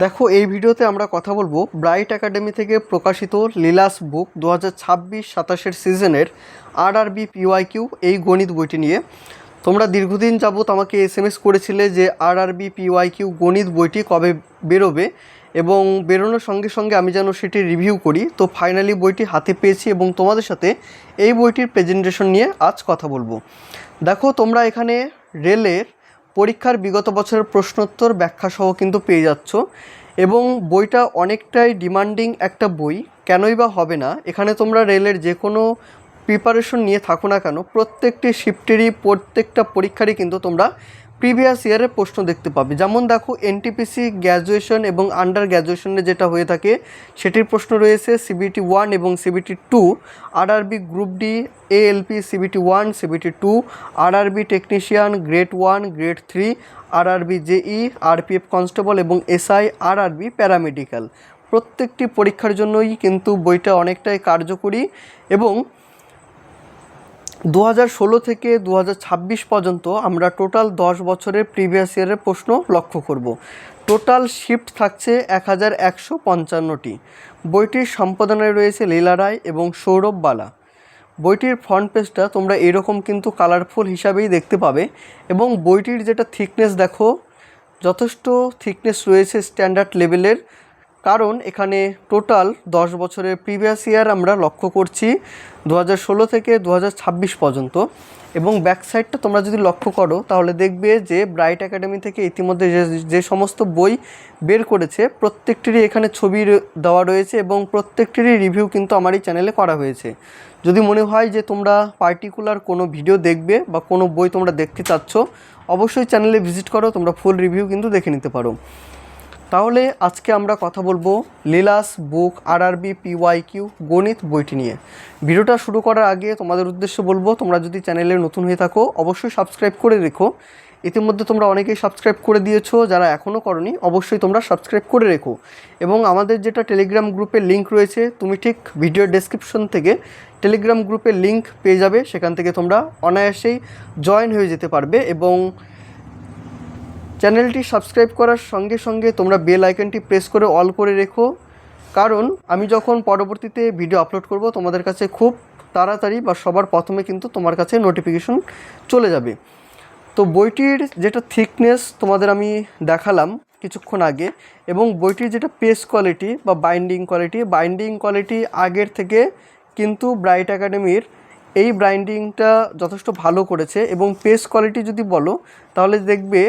দেখো এই ভিডিওতে আমরা কথা বলবো ব্রাইট একাডেমি থেকে প্রকাশিত লিলাস বুক 2026-27 সিজনের আরআরবি পিওয়াইকিউ এই গণিত বইটি নিয়ে। তোমরা দীর্ঘদিন যাবত আমাকে এসএমএস করেছিলে যে আরআরবি পিওয়াইকিউ গণিত বইটি কবে বেরোবে এবং বেরোনোর সঙ্গে সঙ্গে আমি যেন সেটি রিভিউ করি। তো ফাইনালি বইটি হাতে পেয়েছি এবং তোমাদের সাথে এই বইটির প্রেজেন্টেশন নিয়ে আজ কথা বলবো। দেখো তোমরা এখানে রেলের পরীক্ষার বিগত বছরের প্রশ্নোত্তর ব্যাখ্যাসহ কিন্তু পেয়ে যাচ্ছ এবং বইটা অনেকটাই ডিমান্ডিং একটা বই। কেনই বা হবে না, এখানে তোমরা রেলের যে কোনো প্রিপারেশন নিয়ে থাকো না কেন প্রত্যেকটি শিফটেরই প্রত্যেকটা পরীক্ষারই কিন্তু তোমরা প্রিভিয়াস ইয়ারের প্রশ্ন দেখতে পাবে। যেমন দেখো এনটিপিসি গ্র্যাজুয়েশন এবং আন্ডার গ্র্যাজুয়েশনে যেটা হয়ে থাকে সেটির প্রশ্ন রয়েছে সিবিটি 1 এবং CBT 2, RRB group D ALP CBT 1 CBT 2, RRB technician grade 1 grade 3, RRB JE RPF constable এবং এসআই আরআরবি প্যারামেডিক্যাল। প্রত্যেকটি পরীক্ষার জন্যই কিন্তু বইটা অনেকটাই কার্যকরী এবং 2016 থেকে 2026 পর্যন্ত আমরা টোটাল 10 বছরের প্রিভিয়াস ইয়ারের প্রশ্ন লক্ষ্য করব। টোটাল শিফট থাকছে 1155টি। বইটির সম্পাদনায় রয়েছে লীলা রায় এবং সৌরভ বালা। বইটির ফ্রন্ট পেজটা তোমরা এরকম কিন্তু কালারফুল হিসাবেই দেখতে পাবে এবং বইটির যেটা থিকনেস দেখো যথেষ্ট থিকনেস রয়েছে স্ট্যান্ডার্ড লেভেলের, কারণ এখানে টোটাল 10 বছরের প্রিভিয়াস ইয়ার আমরা লক্ষ্য করছি 2016 থেকে 2026 পর্যন্ত। এবং ব্যাক সাইডটা তোমরা যদি লক্ষ্য করো তাহলে দেখবে যে ব্রাইট একাডেমি থেকে ইতিমধ্যে যে সমস্ত বই বের করেছে প্রত্যেকটিরই এখানে ছবি দেওয়া রয়েছে এবং প্রত্যেকটিরই রিভিউ কিন্তু আমার এই চ্যানেলে করা হয়েছে। যদি মনে হয় যে তোমরা পার্টিকুলার কোনো ভিডিও দেখবে বা কোনো বই তোমরা দেখতে চাচ্ছ অবশ্যই চ্যানেলে ভিজিট করো, তোমরা ফুল রিভিউ কিন্তু দেখে নিতে পারো। তাহলে আজকে আমরা কথা বলবো লিলাস বুক আরআরবি পিওয়াইকিউ গণিত বইটি নিয়ে। ভিডিওটা শুরু করার আগে তোমাদের উদ্দেশ্য বলবো, তোমরা যদি চ্যানেলে নতুন হয়ে থাকো অবশ্যই সাবস্ক্রাইব করে রেখো। ইতিমধ্যে তোমরা অনেকেই সাবস্ক্রাইব করে দিয়েছো, যারা এখনও করনি অবশ্যই তোমরা সাবস্ক্রাইব করে রেখো। এবং আমাদের যেটা টেলিগ্রাম গ্রুপের লিঙ্ক রয়েছে তুমি ঠিক ভিডিওর ডেসক্রিপশন থেকে টেলিগ্রাম গ্রুপের লিঙ্ক পেয়ে যাবে, সেখান থেকে তোমরা অনায়াসেই জয়েন হয়ে যেতে পারবে এবং চ্যানেলটি সাবস্ক্রাইব করার সঙ্গে সঙ্গে তোমরা বেল আইকনটি প্রেস করে অল করে রেখো, কারণ আমি যখন পরবর্তীতে ভিডিও আপলোড করব তোমাদের কাছে খুব তাড়াতাড়ি বা সবার প্রথমে কিন্তু তোমার কাছে নোটিফিকেশন চলে যাবে। তো বইটির যেটা থিকনেস তোমাদের আমি দেখালাম কিছুক্ষণ আগে এবং বইটির যেটা পেজ কোয়ালিটি বা বাইন্ডিং কোয়ালিটি আগের থেকে কিন্তু ব্রাইট একাডেমির এই বাইন্ডিংটা যথেষ্ট ভালো করেছে। এবং পেজ কোয়ালিটি যদি বলো তাহলে দেখবে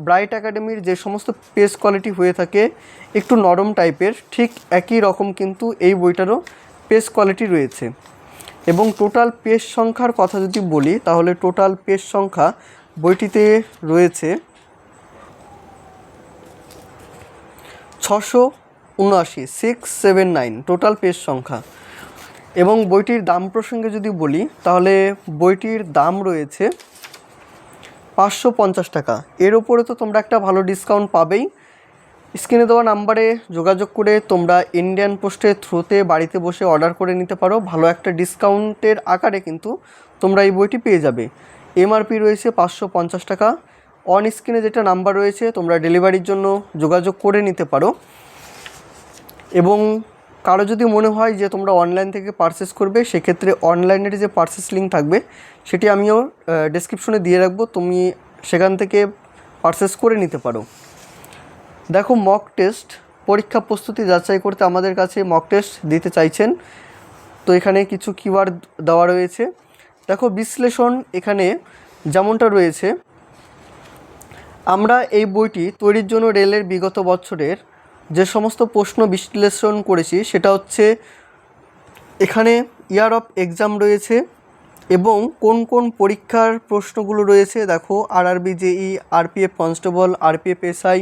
ব্রাইট একাডেমির যে সমস্ত পেজ কোয়ালিটি হয়ে থাকে একটু নরম টাইপের, ঠিক একই রকম কিন্তু এই বইটারও পেজ কোয়ালিটি রয়েছে। এবং টোটাল পেজ সংখ্যার কথা যদি বলি তাহলে টোটাল পেজ সংখ্যা বইটিতে রয়েছে 679, 679 টোটাল পেজ সংখ্যা। এবং বইটির দাম প্রসঙ্গে যদি বলি তাহলে বইটির দাম রয়েছে 550 টাকা। এর ওপরে তো তোমরা একটা ভালো ডিসকাউন্ট পাবেই। স্ক্রিনে দেওয়া নাম্বারে যোগাযোগ করে তোমরা ইন্ডিয়ান পোস্টের থ্রুতে বাড়িতে বসে অর্ডার করে নিতে পারো। ভালো একটা ডিসকাউন্টের আকারে কিন্তু তোমরা এই বইটি পেয়ে যাবে। এমআরপি রয়েছে 550 টাকা। অন স্ক্রিনে যেটা নাম্বার রয়েছে তোমরা ডেলিভারির জন্য যোগাযোগ করে নিতে পারো। এবং কারো যদি মনে হয় যে তোমরা অনলাইন থেকে পারচেস করবে সেক্ষেত্রে অনলাইনের যে পারচেস লিঙ্ক থাকবে সেটি আমিও ডেসক্রিপশনে দিয়ে রাখবো, তুমি সেখান থেকে পারচেস করে নিতে পারো। দেখো মক টেস্ট, পরীক্ষা প্রস্তুতি যাচাই করতে আমাদের কাছে মক টেস্ট দিতে চাইছেন, তো এখানে কিছু কিওয়ার্ড দেওয়া রয়েছে। দেখো বিশ্লেষণ এখানে যেমনটা রয়েছে, আমরা এই বইটি তৈরির জন্য রেলের বিগত বছরের যে সমস্ত প্রশ্ন বিশ্লেষণ করেছি সেটা হচ্ছে এখানে ইয়ার অফ এক্সাম রয়েছে এবং কোন কোন পরীক্ষার প্রশ্নগুলো রয়েছে। দেখো RRB JE RPF constable RPF SI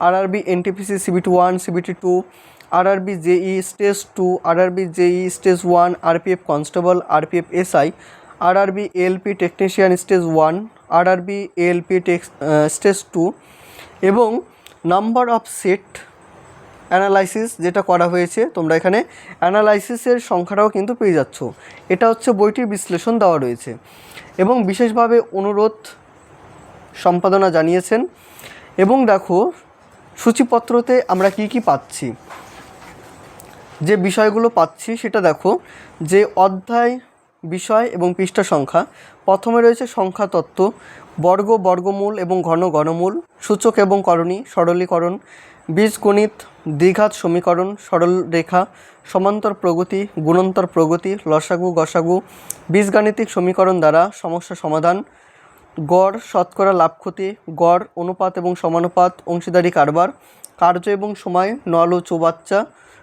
RRB NTPC CBT 1 CBT 2, RRB JE stage 2, RRB JE stage 1 RPF constable RPF SI, RRB ALP technician stage 1, RRB ALP stage 2 এবং নাম্বার অফ সেট অ্যানালাইসিস যেটা করা হয়েছে তোমরা এখানে অ্যানালাইসিসের সংখ্যাটাও কিন্তু পেয়ে যাচ্ছ। এটা হচ্ছে বইটির বিশ্লেষণ দেওয়া রয়েছে এবং বিশেষভাবে অনুরোধ সম্পাদনা জানিয়েছেন। এবং দেখো সূচিপত্রতে আমরা কি কি পাচ্ছি, যে বিষয়গুলো পাচ্ছি সেটা দেখো, যে অধ্যায়, বিষয় এবং পৃষ্ঠা সংখ্যা। প্রথমে রয়েছে সংখ্যা তত্ত্ব, বর্গ, বর্গমূল এবং ঘন, ঘনমূল, সূচক এবং করণী, সরলীকরণ, বীজগণিত, দ্বিঘাত সমীকরণ, সরল রেখা, সমান্তর প্রগতি, গুণন্তর প্রগতি, লসাগু, গসাগু, বীজগাণিতিক সমীকরণ দ্বারা সমস্যা সমাধান, গড়, শতকরা, লাভ ক্ষতি, গড়, অনুপাত এবং সমানুপাত, অংশীদারি কারবার, কার্য এবং সময়, নল ও চৌবাচ্চা,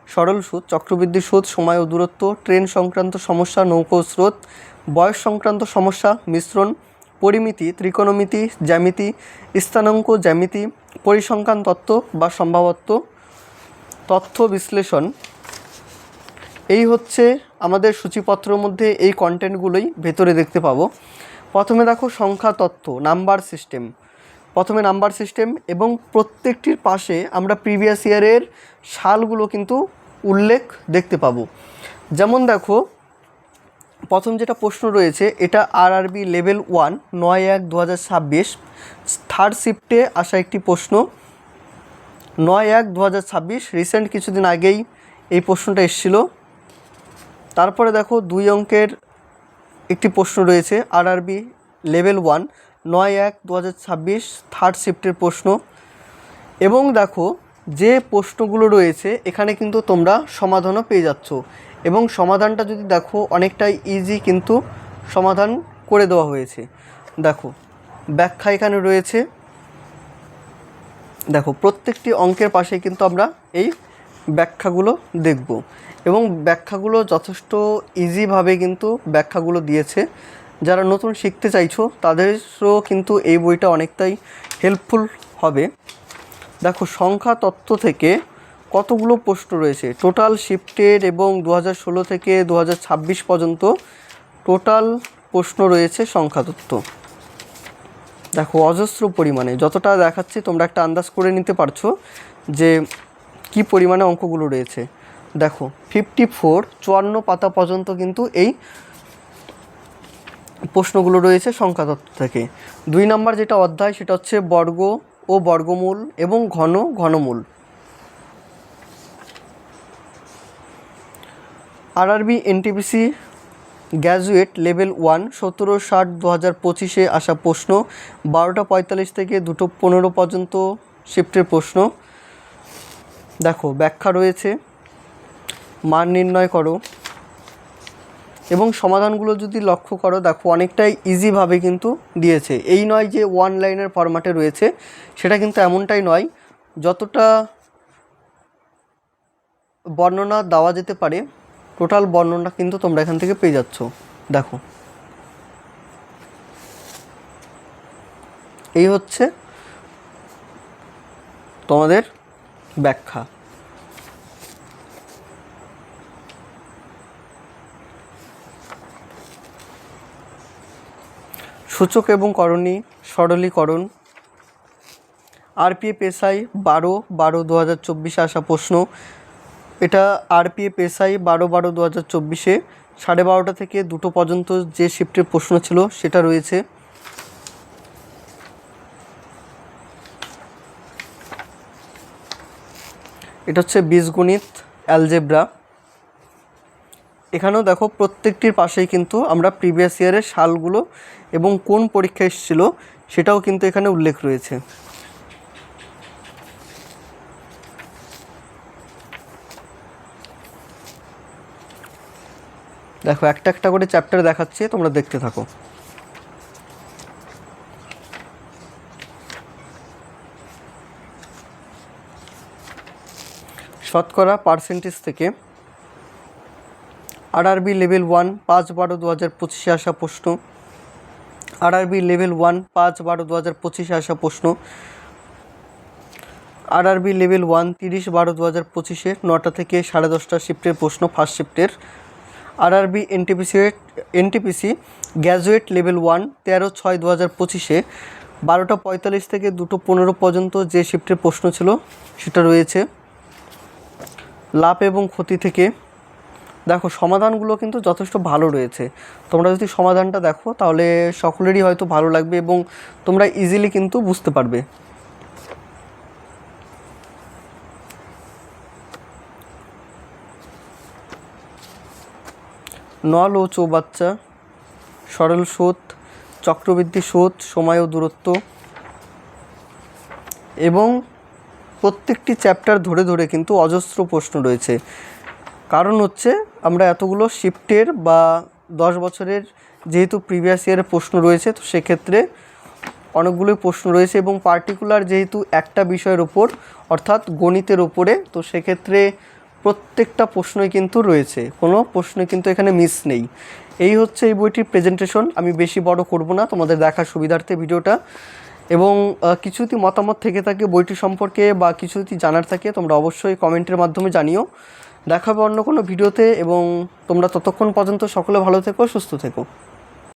সরল সুদ, চক্রবৃদ্ধি সুদ, সময় ও দূরত্ব, ট্রেন সংক্রান্ত সমস্যা, নৌকো স্রোত, বয়স সংক্রান্ত সমস্যা, মিশ্রণ, পরিমিতি, ত্রিকোণমিতি, জ্যামিতি, স্থানাঙ্ক জ্যামিতি, পরিসংখ্যান তত্ত্ব বা সম্ভাব্যত্ব, তথ্য বিশ্লেষণ। এই হচ্ছে আমাদের সূচিপত্রের মধ্যে এই কন্টেন্টগুলোই ভেতরে দেখতে পাবো। প্রথমে দেখো সংখ্যা তত্ত্ব, নাম্বার সিস্টেম। প্রথমে নাম্বার সিস্টেম এবং প্রত্যেকটির পাশে আমরা প্রিভিয়াস ইয়ারের সালগুলো কিন্তু উল্লেখ দেখতে পাবো। যেমন দেখো, প্রথম যেটা প্রশ্ন রয়েছে এটা আরআরবি লেভেল 1 9/1/2026 থার্ড শিফটে আসা একটি প্রশ্ন। 9/1/2026 রিসেন্ট কিছুদিন আগেই এই প্রশ্নটা এসেছিল। তারপরে দেখো 2 অঙ্কের একটি প্রশ্ন রয়েছে আরআরবি লেভেল 1 9/1/2026 থার্ড শিফটের প্রশ্ন। এবং দেখো যে প্রশ্নগুলো রয়েছে এখানে কিন্তু তোমরা সমাধানও পেয়ে যাচ্ছ, এবং সমাধানটা যদি দেখো অনেকটাই ইজি কিন্তু সমাধান করে দেওয়া হয়েছে। দেখো ব্যাখ্যা এখানে রয়েছে, দেখো প্রত্যেকটি অঙ্কের পাশে কিন্তু আমরা এই ব্যাখ্যাগুলো দেখব, এবং ব্যাখ্যাগুলো যথেষ্ট ইজিভাবে কিন্তু ব্যাখ্যাগুলো দিয়েছে। যারা নতুন শিখতে চাইছো তাদেরও কিন্তু এই বইটা অনেকটাই হেল্পফুল হবে। দেখো সংখ্যা তত্ত্ব থেকে কতগুলো প্রশ্ন রয়েছে টোটাল শিফটের, এবং 2016 থেকে 2026 পর্যন্ত টোটাল প্রশ্ন রয়েছে সংখ্যা তত্ত্ব। দেখো অজস্র পরিমাণে, যতটা দেখাচ্ছি তোমরা একটা আন্দাজ করে নিতে পারছো যে কি পরিমাণে অঙ্কগুলো রয়েছে। দেখো 54 পাতা পর্যন্ত কিন্তু এই প্রশ্নগুলো রয়েছে সংখ্যা তত্ত্ব থেকে। 2 নম্বর যেটা অধ্যায় সেটা হচ্ছে বর্গ ও বর্গমূল এবং ঘন, ঘনমূল। আরআরবি এনটিপিসি গ্র্যাজুয়েট লেভেল 1 17/7/2025 আসা প্রশ্ন, 12:45 থেকে 2:15 পর্যন্ত শিফটের প্রশ্ন। দেখো ব্যাখ্যা রয়েছে, মান নির্ণয় করো, এবং সমাধানগুলো যদি লক্ষ্য করো দেখো অনেকটাই ইজিভাবে কিন্তু দিয়েছে। এই নয় যে ওয়ান লাইনের ফরম্যাটে রয়েছে, সেটা কিন্তু এমনটাই নয়। যতটা বর্ণনা দেওয়া যেতে পারে টোটাল বর্ণনা কিন্তু তোমরা এখান থেকে পেয়ে যাচ্ছ। দেখো এই হচ্ছে তোমাদের ব্যাখ্যা। সূচক এবং করণী, সরলীকরণ, আরপিএফ এসআই 12/12/2024 আসা প্রশ্ন। এটা আরপিএফ এসআই 12/12/2024 12:30 থেকে 2 পর্যন্ত যে শিফটের প্রশ্ন ছিল সেটা রয়েছে। এটা হচ্ছে বীজগণিত, অ্যালজেব্রা। এখানেও দেখো প্রত্যেকটির পাশেই কিন্তু আমরা প্রিভিয়াস ইয়ারের সালগুলো এবং কোন পরীক্ষা এসেছিলো সেটাও কিন্তু এখানে উল্লেখ রয়েছে। দেখো একটা একটা করে চ্যাপ্টার দেখাচ্ছে, তোমরা দেখতে থাকো। শতকরা পার্সেন্টেজ থেকে আরআরবি লেভেল 1 5/12/2025 আসা প্রশ্ন। আরআরবি লেভেল 1 5/12/2025 আসা প্রশ্ন। আরআরবি লেভেল 1 30/12/2025 9টা থেকে 10:30 শিফটের প্রশ্ন, ফার্স্ট শিফটের। আরআরবি এনটিপিসি গ্র্যাজুয়েট লেভেল 1 13/6/2025 12:45 থেকে 2:15 পর্যন্ত যে শিফটের প্রশ্ন ছিল সেটা রয়েছে। লাভ এবং ক্ষতি থেকে দেখো সমাধানগুলো কিন্তু যথেষ্ট ভালো রয়েছে। তোমরা যদি সমাধানটা দেখো তাহলে সকলেরই হয়তো ভালো লাগবে এবং তোমরা ইজিলি কিন্তু বুঝতে পারবে। নল ও চৌবাচ্চা, সরল স্রোত, চক্রবৃদ্ধি স্রোত, সময় ও দূরত্ব। এবং প্রত্যেকটি চ্যাপ্টার ধরে ধরে কিন্তু অজস্র প্রশ্ন রয়েছে। কারণ হচ্ছে আমরা এতগুলো শিফটের বা 10 বছরের যেহেতু প্রিভিয়াস ইয়ারের প্রশ্ন রয়েছে, তো সেক্ষেত্রে অনেকগুলোই প্রশ্ন রয়েছে এবং পার্টিকুলার যেহেতু একটা বিষয়ের ওপর অর্থাৎ গণিতের ওপরে, তো সেক্ষেত্রে প্রত্যেকটা প্রশ্নই কিন্তু রয়েছে, কোনো প্রশ্নই কিন্তু এখানে মিস নেই। এই হচ্ছে এই বইটির প্রেজেন্টেশন। আমি বেশি বড় করব না তোমাদের দেখার সুবিধার্থে ভিডিওটা। এবং কিছু যদি মতামত থেকে থাকে বইটি সম্পর্কে বা কিছু যদি জানার থাকে তোমরা অবশ্যই কমেন্টের মাধ্যমে জানিও। দেখা হবে অন্য কোনো ভিডিওতে, এবং তোমরা ততক্ষণ পর্যন্ত সকলে ভালো থেকো, সুস্থ থেকো।